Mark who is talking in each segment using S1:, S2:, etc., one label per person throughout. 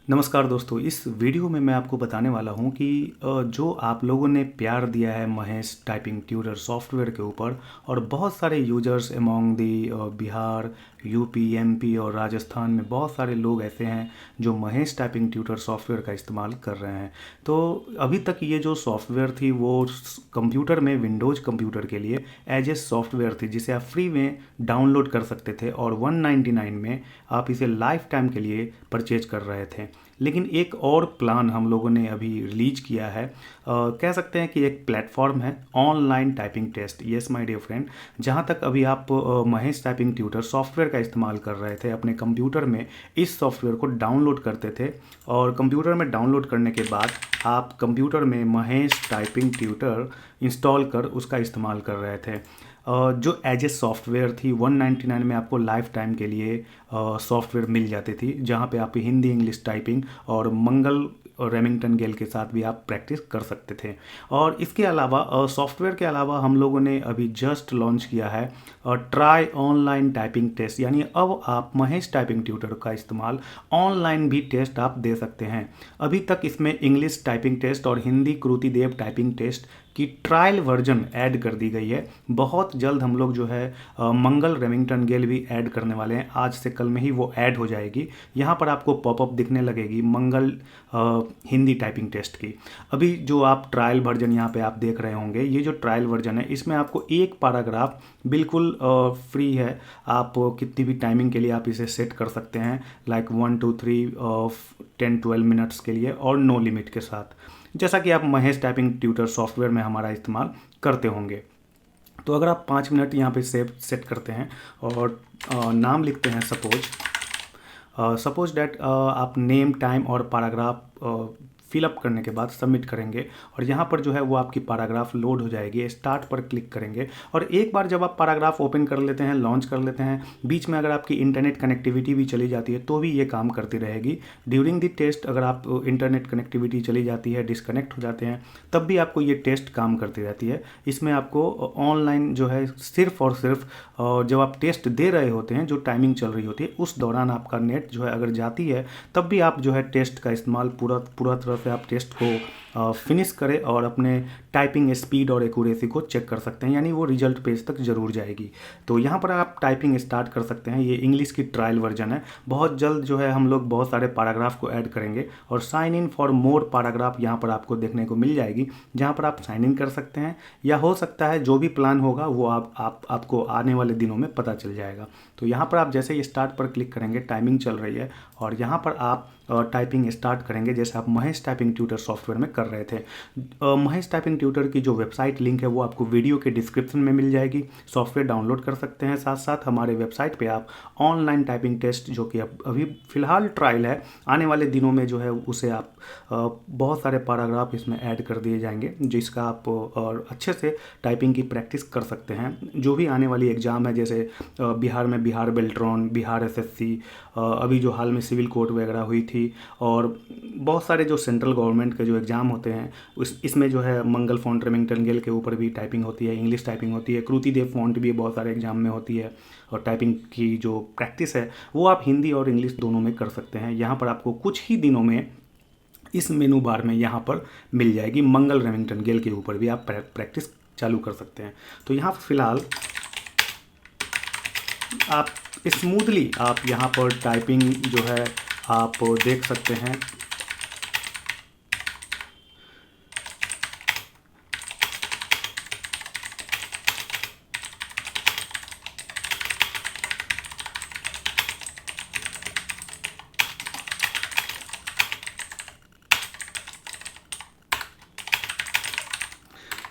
S1: नमस्कार दोस्तों, इस वीडियो में मैं आपको बताने वाला हूं कि जो आप लोगों ने प्यार दिया है महेश टाइपिंग ट्यूटर सॉफ्टवेयर के ऊपर और बहुत सारे यूजर्स अमॉन्ग दी बिहार, यूपी, एमपी और राजस्थान में बहुत सारे लोग ऐसे हैं जो महेश टाइपिंग ट्यूटर सॉफ्टवेयर का इस्तेमाल कर रहे हैं। तो अभी तक ये जो सॉफ्टवेयर थी वो कंप्यूटर में विंडोज़ कंप्यूटर के लिए एज ए सॉफ्टवेयर थी जिसे आप फ्री में डाउनलोड कर सकते थे और 199 में आप इसे लाइफ टाइम के लिए परचेज कर रहे थे। लेकिन एक और प्लान हम लोगों ने अभी रिलीज किया है, कह सकते हैं कि एक प्लेटफॉर्म है online typing test. Yes my dear friend, जहाँ तक अभी आप महेश टाइपिंग ट्यूटर सॉफ्टवेयर का इस्तेमाल कर रहे थे अपने कंप्यूटर में, इस सॉफ्टवेयर को डाउनलोड करते थे और कंप्यूटर में डाउनलोड करने के बाद आप कंप्यूटर में महेश टाइपिंग ट्यूटर इंस्टॉल कर उसका इस्तेमाल कर रहे थे। जो एज ए सॉफ्टवेयर थी 199 में आपको लाइफ टाइम के लिए सॉफ्टवेयर मिल जाती थी, जहाँ पे आप हिंदी इंग्लिश टाइपिंग और मंगल और रेमिंगटन गेल के साथ भी आप प्रैक्टिस कर सकते थे। और इसके अलावा सॉफ्टवेयर के अलावा हम लोगों ने अभी जस्ट लॉन्च किया है ट्राई ऑनलाइन टाइपिंग टेस्ट, यानी अब आप महेश टाइपिंग ट्यूटर का इस्तेमाल ऑनलाइन भी टेस्ट आप दे सकते हैं। अभी तक इसमें इंग्लिश टाइपिंग टेस्ट और हिंदी कृति देव टाइपिंग टेस्ट की ट्रायल वर्जन ऐड कर दी गई है। बहुत जल्द हम लोग जो है मंगल रेमिंगटन गेल भी ऐड करने वाले हैं, आज से कल में ही वो ऐड हो जाएगी। यहाँ पर आपको पॉपअप दिखने लगेगी मंगल हिंदी टाइपिंग टेस्ट की। अभी जो आप ट्रायल वर्जन यहाँ पे आप देख रहे होंगे, ये जो ट्रायल वर्जन है इसमें आपको एक पैराग्राफ बिल्कुल फ्री है। आप कितनी भी टाइमिंग के लिए आप इसे सेट कर सकते हैं, लाइक 1 2 3 10-12 मिनट्स के लिए और नो लिमिट के साथ, जैसा कि आप महेश टाइपिंग ट्यूटर सॉफ्टवेयर में हमारा इस्तेमाल करते होंगे। तो अगर आप 5 मिनट यहाँ पे सेट करते हैं और नाम लिखते हैं सपोज डैट, आप नेम टाइम और पैराग्राफ फिलअप करने के बाद सबमिट करेंगे और यहाँ पर जो है वो आपकी पैराग्राफ लोड हो जाएगी। स्टार्ट पर क्लिक करेंगे और एक बार जब आप पैराग्राफ ओपन कर लेते हैं, लॉन्च कर लेते हैं, बीच में अगर आपकी इंटरनेट कनेक्टिविटी भी चली जाती है तो भी ये काम करती रहेगी। ड्यूरिंग द टेस्ट अगर आप इंटरनेट कनेक्टिविटी चली जाती है, डिस्कनेक्ट हो जाते हैं, तब भी आपको ये टेस्ट काम करती रहती है। इसमें आपको ऑनलाइन जो है सिर्फ और सिर्फ जब आप टेस्ट दे रहे होते हैं, जो टाइमिंग चल रही होती है उस दौरान आपका नेट जो है अगर जाती है, तब भी आप जो है टेस्ट का इस्तेमाल पूरा तरह से आप टेस्ट को फिनिश करें और अपने टाइपिंग स्पीड और एक्यूरेसी को चेक कर सकते हैं, यानी वो रिजल्ट पेज तक जरूर जाएगी। तो यहाँ पर आप टाइपिंग स्टार्ट कर सकते हैं। ये इंग्लिश की ट्रायल वर्जन है। बहुत जल्द जो है हम लोग बहुत सारे पैराग्राफ को ऐड करेंगे और sign in for more paragraph यहाँ पर आपको देखने को मिल जाएगी, जहाँ पर आप साइन इन कर सकते हैं, या हो सकता है जो भी प्लान होगा वो आपको आने वाले दिनों में पता चल जाएगा। तो यहाँ पर आप जैसे ही स्टार्ट पर क्लिक करेंगे, टाइमिंग चल रही है और यहाँ पर आप टाइपिंग स्टार्ट करेंगे जैसे आप महेश टाइपिंग ट्यूटर सॉफ्टवेयर में कर रहे थे। महेश टाइपिंग ट्यूटर की जो वेबसाइट लिंक है वो आपको वीडियो के डिस्क्रिप्शन में मिल जाएगी। सॉफ्टवेयर डाउनलोड कर सकते हैं, साथ साथ हमारे वेबसाइट पे आप ऑनलाइन टाइपिंग टेस्ट, जो कि अभी फ़िलहाल ट्रायल है, आने वाले दिनों में जो है उसे आप बहुत सारे पैराग्राफ इसमें ऐड कर दिए जाएंगे, जिसका आप और अच्छे से टाइपिंग की प्रैक्टिस कर सकते हैं। जो भी आने वाली एग्ज़ाम है, जैसे बिहार में बिहार बेल्ट्रॉन, बिहार एसएससी, अभी जो हाल में सिविल कोर्ट वगैरह हुई थी, और बहुत सारे जो सेंट्रल गवर्नमेंट के जो एग्ज़ाम होते हैं इसमें जो है मंगल फ़ॉन्ट रेमिंगटन गेल के ऊपर भी टाइपिंग होती है, इंग्लिश टाइपिंग होती है, कृति देव फ़ॉन्ट भी बहुत सारे एग्जाम में होती है। और टाइपिंग की जो प्रैक्टिस है वो आप हिंदी और इंग्लिश दोनों में कर सकते हैं। यहाँ पर आपको कुछ ही दिनों में इस मेनू बार में यहाँ पर मिल जाएगी। मंगल रेमिंगटन गेल के ऊपर भी आप प्रैक्टिस चालू कर सकते हैं। तो यहाँ पर फिलहाल आप स्मूथली आप यहाँ पर टाइपिंग जो है आप देख सकते हैं।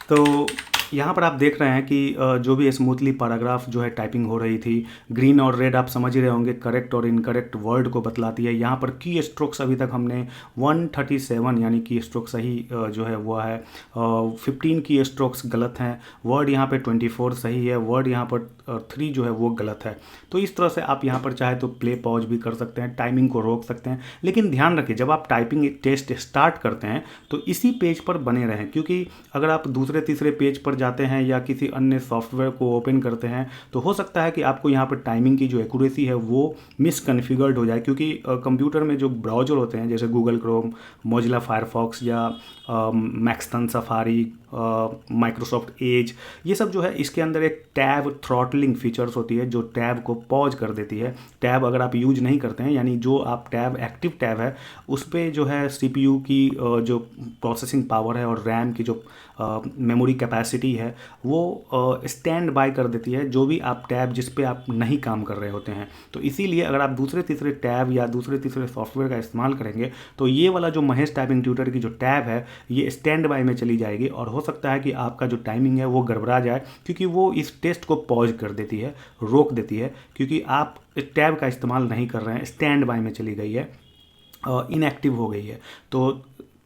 S1: तो यहाँ पर आप देख रहे हैं कि जो भी स्मूथली पैराग्राफ जो है टाइपिंग हो रही थी, ग्रीन और रेड आप समझ ही रहे होंगे करेक्ट और इनकरेक्ट वर्ड को बतलाती है। यहाँ पर की स्ट्रोक्स अभी तक हमने 137 यानी की स्ट्रोक सही जो है वो है, 15 की स्ट्रोक्स गलत हैं, वर्ड यहाँ पे 24 सही है, वर्ड यहाँ पर 3 जो है वो गलत है। तो इस तरह से आप यहाँ पर चाहे तो प्ले पॉज भी कर सकते हैं, टाइमिंग को रोक सकते हैं। लेकिन ध्यान रखिए, जब आप टाइपिंग टेस्ट स्टार्ट करते हैं तो इसी पेज पर बने रहें, क्योंकि अगर आप दूसरे तीसरे पेज पर जाते हैं या किसी अन्य सॉफ्टवेयर को ओपन करते हैं तो हो सकता है कि आपको यहाँ पर टाइमिंग की जो एक्यूरेसी है वो मिसकन्फिगर्ड हो जाए, क्योंकि कंप्यूटर में जो ब्राउज़र होते हैं जैसे गूगल क्रोम, मोजिला फायरफॉक्स या मैक्सटन सफारी, माइक्रोसॉफ्ट एज, ये सब जो है इसके अंदर एक टैब थ्रॉटलिंग फीचर्स होती है जो टैब को पॉज कर देती है। टैब अगर आप यूज नहीं करते हैं, यानी जो आप टैब एक्टिव टैब है उस पर जो है सीपीयू की जो प्रोसेसिंग पावर है और रैम की जो मेमोरी कैपेसिटी है वो स्टैंड बाय कर देती है जो भी आप टैब जिस पे आप नहीं काम कर रहे होते हैं। तो इसीलिए अगर आप दूसरे तीसरे टैब या दूसरे तीसरे सॉफ्टवेयर का इस्तेमाल करेंगे तो ये वाला जो महेश टाइपिंग ट्यूटर की जो टैब है ये स्टैंड बाय में चली जाएगी और हो सकता है कि आपका जो टाइमिंग है वो गड़बड़ा जाए, क्योंकि वो इस टेस्ट को पॉज कर देती है, रोक देती है, क्योंकि आप टैब का इस्तेमाल नहीं कर रहे हैं, स्टैंड बाय में चली गई है, इनएक्टिव हो गई है। तो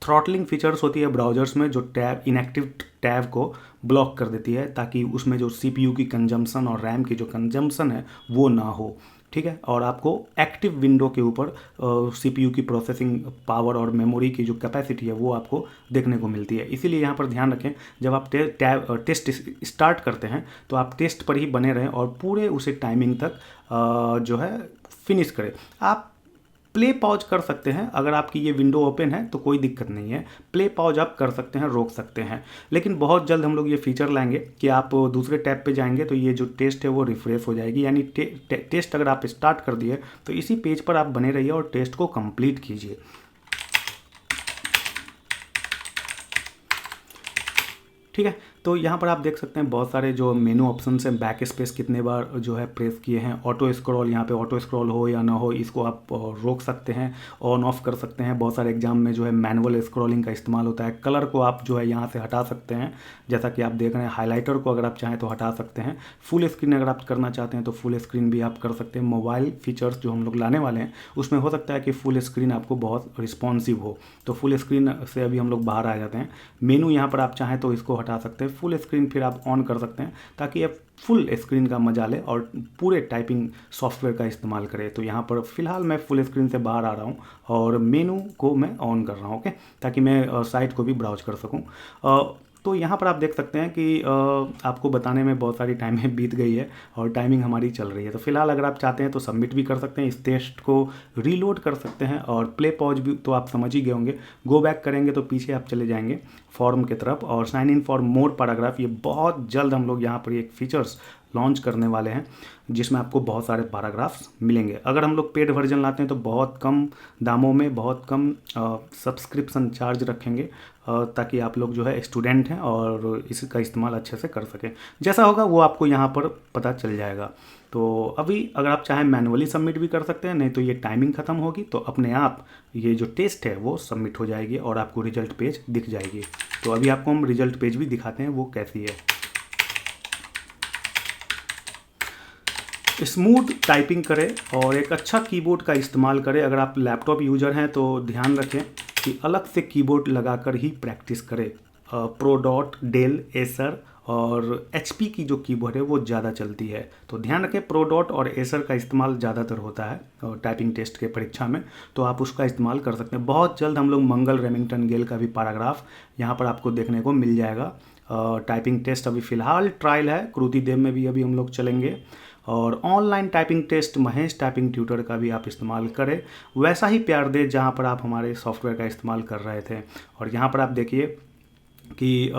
S1: थ्रॉटलिंग फीचर्स होती है ब्राउज़र्स में जो टैब इनएक्टिव टैब को ब्लॉक कर देती है ताकि उसमें जो सीपीयू की कंजम्पशन और रैम की जो कंजम्पशन है वो ना हो। ठीक है, और आपको एक्टिव विंडो के ऊपर सीपीयू की प्रोसेसिंग पावर और मेमोरी की जो कैपेसिटी है वो आपको देखने को मिलती है। इसीलिए यहाँ पर ध्यान रखें, जब आप टेस्ट स्टार्ट करते हैं तो आप टेस्ट पर ही बने रहें और पूरे उसे टाइमिंग तक जो है फिनिश करें। आप प्ले पॉज कर सकते हैं, अगर आपकी ये विंडो ओपन है तो कोई दिक्कत नहीं है, प्ले पॉज आप कर सकते हैं, रोक सकते हैं। लेकिन बहुत जल्द हम लोग ये फीचर लाएंगे कि आप दूसरे टैब पे जाएंगे तो ये जो टेस्ट है वो रिफ्रेश हो जाएगी, यानी टेस्ट अगर आप स्टार्ट कर दिए तो इसी पेज पर आप बने रहिए और टेस्ट को कंप्लीट कीजिए। ठीक है, तो यहाँ पर आप देख सकते हैं बहुत सारे जो मेनू ऑप्शन हैं, बैक स्पेस कितने बार जो है प्रेस किए हैं, ऑटो स्क्रॉल, यहाँ पे ऑटो स्क्रॉल हो या ना हो इसको आप रोक सकते हैं, ऑन ऑफ कर सकते हैं। बहुत सारे एग्जाम में जो है मैनुअल स्क्रॉलिंग का इस्तेमाल होता है। कलर को आप जो है यहाँ से हटा सकते हैं, जैसा कि आप देख रहे हैं। हाईलाइटर को अगर आप चाहें तो हटा सकते हैं। फुल स्क्रीन अगर आप करना चाहते हैं तो फुल स्क्रीन भी आप कर सकते हैं। मोबाइल फीचर्स जो हम लोग लाने वाले हैं उसमें हो सकता है कि फुल स्क्रीन आपको बहुत रिस्पॉन्सिव हो, तो फुल स्क्रीन से अभी हम लोग बाहर आ जाते हैं। मेनू यहाँ पर आप चाहें तो इसको हटा सकते हैं, फुल स्क्रीन फिर आप ऑन कर सकते हैं ताकि आप फुल स्क्रीन का मजा लें और पूरे टाइपिंग सॉफ्टवेयर का इस्तेमाल करें। तो यहाँ पर फिलहाल मैं फुल स्क्रीन से बाहर आ रहा हूँ और मेनू को मैं ऑन कर रहा हूँ, ओके, ताकि मैं साइट को भी ब्राउज कर सकूँ। तो यहाँ पर आप देख सकते हैं कि आपको बताने में बहुत सारी टाइमें बीत गई है और टाइमिंग हमारी चल रही है। तो फिलहाल अगर आप चाहते हैं तो सबमिट भी कर सकते हैं, इस टेस्ट को रीलोड कर सकते हैं और प्ले पॉज भी तो आप समझ ही गए होंगे। गो बैक करेंगे तो पीछे आप चले जाएंगे फॉर्म की तरफ और sign in for more paragraph. ये बहुत जल्द हम लोग यहाँ पर एक फीचर्स लॉन्च करने वाले हैं जिसमें आपको बहुत सारे पैराग्राफ्स मिलेंगे। अगर हम लोग पेड वर्जन लाते हैं तो बहुत कम दामों में बहुत कम सब्सक्रिप्शन चार्ज रखेंगे ताकि आप लोग जो है स्टूडेंट हैं और इसका इस्तेमाल अच्छे से कर सकें। जैसा होगा वो आपको यहाँ पर पता चल जाएगा। तो अभी अगर आप चाहें मैनुअली सबमिट भी कर सकते हैं, नहीं तो ये टाइमिंग ख़त्म होगी तो अपने आप ये जो टेस्ट है वो सबमिट हो जाएगी और आपको रिजल्ट पेज दिख जाएगी। तो अभी आपको हम रिजल्ट पेज भी दिखाते हैं वो कैसी है। स्मूथ टाइपिंग करें और एक अच्छा कीबोर्ड का इस्तेमाल करें। अगर आप लैपटॉप यूज़र हैं तो ध्यान रखें कि अलग से कीबोर्ड लगाकर ही प्रैक्टिस करें। प्रो डॉट, डेल, एसर और एचपी की जो कीबोर्ड है वो ज़्यादा चलती है, तो ध्यान रखें प्रो डॉट और एसर का इस्तेमाल ज़्यादातर होता है टाइपिंग टेस्ट के परीक्षा में, तो आप उसका इस्तेमाल कर सकते हैं। बहुत जल्द हम लोग मंगल रेमिंगटन गेल का भी पैराग्राफ यहाँ पर आपको देखने को मिल जाएगा। टाइपिंग टेस्ट अभी फ़िलहाल ट्रायल है, कृति देव में भी अभी हम लोग चलेंगे। और online typing test Mahesh typing tutor का भी आप इस्तेमाल करें, वैसा ही प्यार दें जहाँ पर आप हमारे सॉफ्टवेयर का इस्तेमाल कर रहे थे। और यहाँ पर आप देखिए कि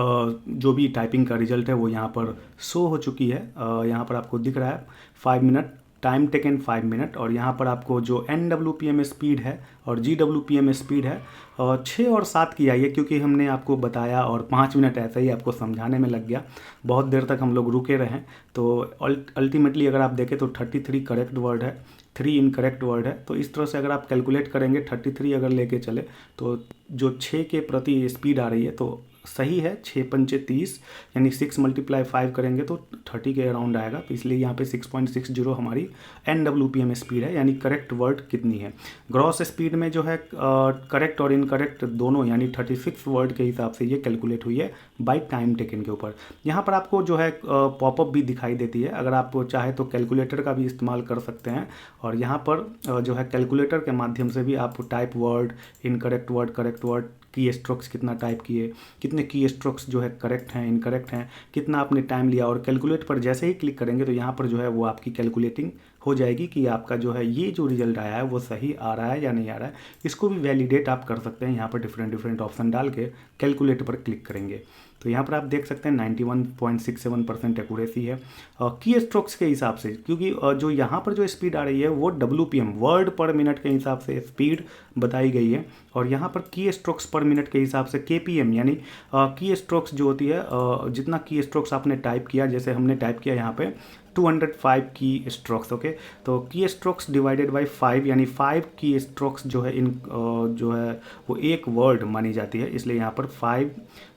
S1: जो भी टाइपिंग का रिजल्ट है वो यहाँ पर शो हो चुकी है। यहाँ पर आपको दिख रहा है 5 मिनट, टाइम टेकन 5 मिनट। और यहाँ पर आपको जो NWPM स्पीड है और GWPM स्पीड है 6 और 7 की आई है, क्योंकि हमने आपको बताया और 5 मिनट ऐसे ही आपको समझाने में लग गया, बहुत देर तक हम लोग रुके रहे। तो अल्टीमेटली अगर आप देखें तो 33 करेक्ट वर्ड है, 3 इनकरेक्ट वर्ड है। तो इस तरह से अगर आप कैलकुलेट करेंगे 33 अगर लेके चले तो जो 6 के प्रति स्पीड आ रही है तो सही है। 6 पंचे 30 यानी 6 × 5 करेंगे तो 30 के अराउंड आएगा। तो इसलिए यहाँ पे 6.60 हमारी NWPM स्पीड है, यानी करेक्ट वर्ड कितनी है। ग्रॉस स्पीड में जो है करेक्ट और इनकरेक्ट दोनों यानी 36 वर्ड के हिसाब से ये कैलकुलेट हुई है बाय टाइम टेकन के ऊपर। यहाँ पर आपको जो है पॉपअप भी दिखाई देती है, अगर आप चाहे तो कैलकुलेटर का भी इस्तेमाल कर सकते हैं। और यहाँ पर जो है कैलकुलेटर के माध्यम से भी आप type word, incorrect word, correct word की स्ट्रोक्स कितना टाइप किए, कितने की स्ट्रोक्स जो है करेक्ट हैं, इनकरेक्ट हैं, कितना आपने टाइम लिया, और कैलकुलेट पर जैसे ही क्लिक करेंगे तो यहाँ पर जो है वो आपकी कैलकुलेटिंग हो जाएगी कि आपका जो है ये जो रिजल्ट आया है वो सही आ रहा है या नहीं आ रहा है। इसको भी वैलिडेट आप कर सकते हैं, यहाँ पर डिफरेंट डिफरेंट ऑप्शन डाल के कैलकुलेट पर क्लिक करेंगे तो यहाँ पर आप देख सकते हैं 91.67% एक्यूरेसी है की स्ट्रोक्स के हिसाब से, क्योंकि जो यहाँ पर जो स्पीड आ रही है वो WPM वर्ड पर मिनट के हिसाब से स्पीड बताई गई है, और यहाँ पर की स्ट्रोक्स पर मिनट के हिसाब से KPM यानी की स्ट्रोक्स जो होती है, जितना की स्ट्रोक्स आपने टाइप किया, जैसे हमने टाइप किया यहाँ पे 205 की स्ट्रोक्स, ओके, तो की स्ट्रोक्स डिवाइडेड बाय 5 यानी 5 की स्ट्रोक्स जो है इन जो है वो एक वर्ड मानी जाती है, इसलिए यहाँ पर 5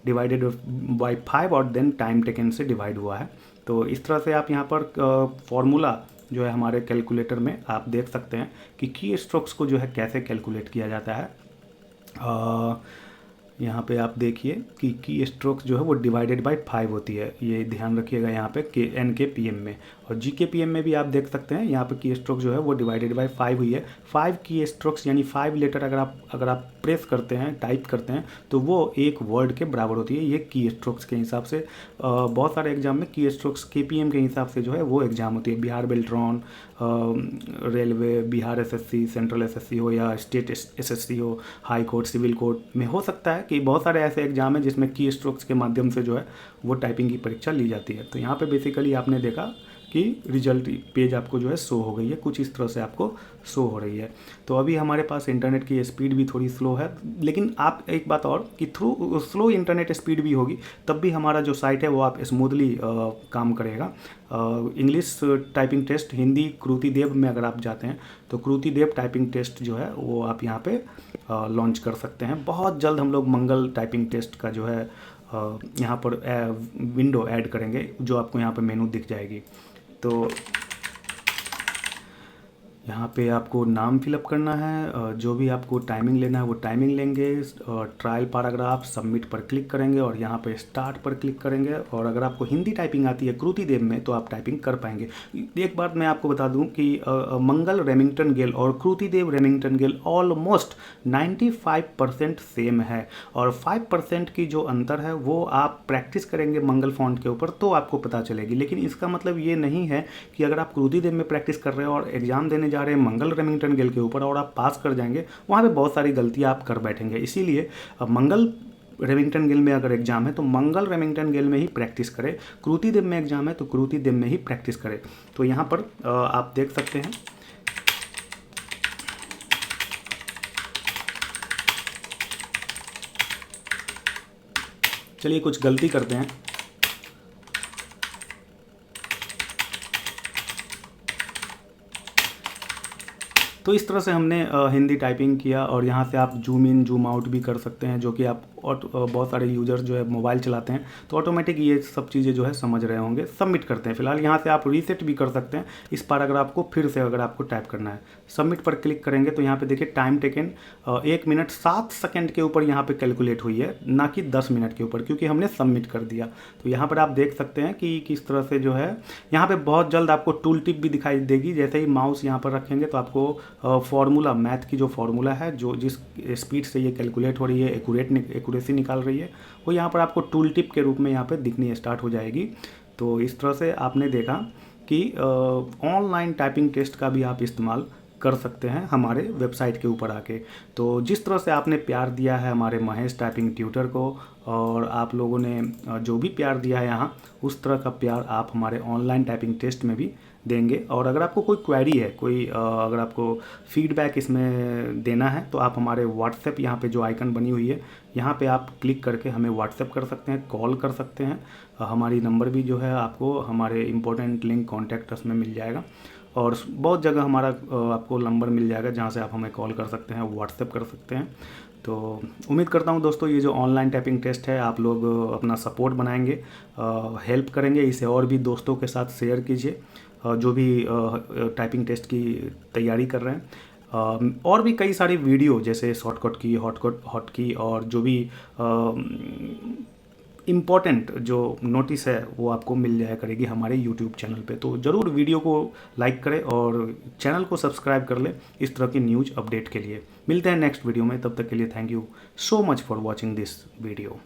S1: डिवाइडेड बाय 5 और देन टाइम टेकन से डिवाइड हुआ है। तो इस तरह से आप यहाँ पर फॉर्मूला जो है हमारे कैलकुलेटर में आप देख सकते हैं कि की स्ट्रोक्स को जो है कैसे कैलकुलेट किया जाता है। यहाँ पे आप देखिए कि की स्ट्रोक्स जो है वो डिवाइडेड बाय 5 होती है, ये ध्यान रखिएगा यहाँ पे NKPM में, और GKPM में भी आप देख सकते हैं यहाँ पे की स्ट्रोक जो है वो डिवाइडेड बाय 5 हुई है। 5 की स्ट्रोक्स यानी 5 लेटर अगर आप प्रेस करते हैं, टाइप करते हैं तो वो एक वर्ड के बराबर होती है, ये की स्ट्रोक्स के हिसाब से। बहुत सारे एग्जाम में की स्ट्रोक्स KPM के हिसाब से जो है वो एग्जाम होती है, Bihar Beltron, railway, Bihar SSC, central SSC हो या स्टेट SSC हो, हाई कोर्ट, सिविल कोर्ट में हो सकता है कि बहुत सारे ऐसे एग्जाम हैं जिसमें की स्ट्रोक्स के माध्यम से जो है वो टाइपिंग की परीक्षा ली जाती है। तो यहाँ पे बेसिकली आपने देखा कि रिजल्ट पेज आपको जो है शो हो गई है, कुछ इस तरह से आपको शो हो रही है। तो अभी हमारे पास इंटरनेट की स्पीड भी थोड़ी स्लो है, लेकिन आप एक बात और कि थ्रू स्लो इंटरनेट स्पीड भी होगी तब भी हमारा जो साइट है वो आप स्मूथली काम करेगा। इंग्लिश टाइपिंग टेस्ट, हिंदी कृति देव में अगर आप जाते हैं तो कृति देव टाइपिंग टेस्ट जो है वो आप यहाँ पे लॉन्च कर सकते हैं। बहुत जल्द हम लोग मंगल टाइपिंग टेस्ट का जो है यहाँ पर विंडो ऐड करेंगे, जो आपको यहाँ पे मेनू दिख जाएगी। तो यहाँ पे आपको नाम फिलअप करना है, जो भी आपको टाइमिंग लेना है वो टाइमिंग लेंगे, ट्रायल पैराग्राफ सबमिट पर क्लिक करेंगे और यहाँ पे स्टार्ट पर क्लिक करेंगे। और अगर आपको हिंदी टाइपिंग आती है कृति देव में तो आप टाइपिंग कर पाएंगे। एक बात मैं आपको बता दूं कि मंगल रेमिंगटन गेल और कृति देव रेमिंगटन गेल ऑलमोस्ट 95% सेम है, और 5% की जो अंतर है वो आप प्रैक्टिस करेंगे मंगल फॉन्ट के ऊपर तो आपको पता चलेगी। लेकिन इसका मतलब ये नहीं है कि अगर आप कृति देव में प्रैक्टिस कर रहे हो और एग्जाम देने जा रहे हैं मंगल रेमिंगटन गेल के ऊपर और आप पास कर जाएंगे, वहाँ पे बहुत सारी गलतियाँ आप कर बैठेंगे। इसीलिए मंगल रेमिंगटन गेल में अगर एग्जाम है तो मंगल रेमिंगटन गेल में ही प्रैक्टिस करें, कृति देव में एग्जाम है तो कृति देव में ही प्रैक्टिस करें। तो यहाँ पर आप देख सकते हैं चलिए कुछ गलती करते हैं। तो इस तरह से हमने हिंदी टाइपिंग किया, और यहाँ से आप जूम इन जूम आउट भी कर सकते हैं, जो कि आप बहुत सारे यूजर्स जो है मोबाइल चलाते हैं तो ऑटोमेटिक ये सब चीज़ें जो है समझ रहे होंगे। सबमिट करते हैं। फिलहाल यहाँ से आप रीसेट भी कर सकते हैं इस पैराग्राफ को, फिर से अगर आपको टाइप करना है। सबमिट पर क्लिक करेंगे तो यहाँ पे देखिए टाइम टेकन 1 मिनट 7 सेकेंड के ऊपर यहाँ पे कैलकुलेट हुई है, ना कि 10 मिनट के ऊपर, क्योंकि हमने सबमिट कर दिया। तो यहाँ पर आप देख सकते हैं कि किस तरह से जो है यहाँ पे बहुत जल्द आपको टूल टिप भी दिखाई देगी। जैसे ही माउस यहाँ पर रखेंगे तो आपको फॉर्मूला, मैथ की जो फॉर्मूला है, जो जिस स्पीड से ये कैलकुलेट हो रही है, एक्यूरेसी निकाल रही है, वो यहाँ पर आपको टूल टिप के रूप में यहाँ पे दिखनी स्टार्ट हो जाएगी। तो इस तरह से आपने देखा कि ऑनलाइन टाइपिंग टेस्ट का भी आप इस्तेमाल कर सकते हैं हमारे वेबसाइट के ऊपर आके। तो जिस तरह से आपने प्यार दिया है हमारे महेश टाइपिंग ट्यूटर को, और आप लोगों ने जो भी प्यार दिया है यहाँ, उस तरह का प्यार आप हमारे ऑनलाइन टाइपिंग टेस्ट में भी देंगे। और अगर आपको कोई क्वेरी है, कोई अगर आपको फीडबैक इसमें देना है तो आप हमारे व्हाट्सएप यहाँ पे जो आइकन बनी हुई है यहाँ पे आप क्लिक करके हमें व्हाट्सएप कर सकते हैं, कॉल कर सकते हैं। हमारी नंबर भी जो है आपको हमारे इम्पोर्टेंट लिंक कॉन्टैक्ट अस में मिल जाएगा, और बहुत जगह हमारा आपको नंबर मिल जाएगा जहाँ से आप हमें कॉल कर सकते हैं, व्हाट्सएप कर सकते हैं। तो उम्मीद करता हूँ दोस्तों ये जो ऑनलाइन टाइपिंग टेस्ट है आप लोग अपना सपोर्ट बनाएंगे, हेल्प करेंगे, इसे और भी दोस्तों के साथ शेयर कीजिए जो भी टाइपिंग टेस्ट की तैयारी कर रहे हैं। और भी कई सारी वीडियो जैसे शॉर्टकट की, हॉट की, और जो भी इम्पॉर्टेंट जो नोटिस है वो आपको मिल जाया करेगी हमारे यूट्यूब चैनल पे। तो ज़रूर वीडियो को लाइक करें और चैनल को सब्सक्राइब कर लें इस तरह की न्यूज़ अपडेट के लिए। मिलते हैं नेक्स्ट वीडियो में, तब तक के लिए thank you so much for watching this video.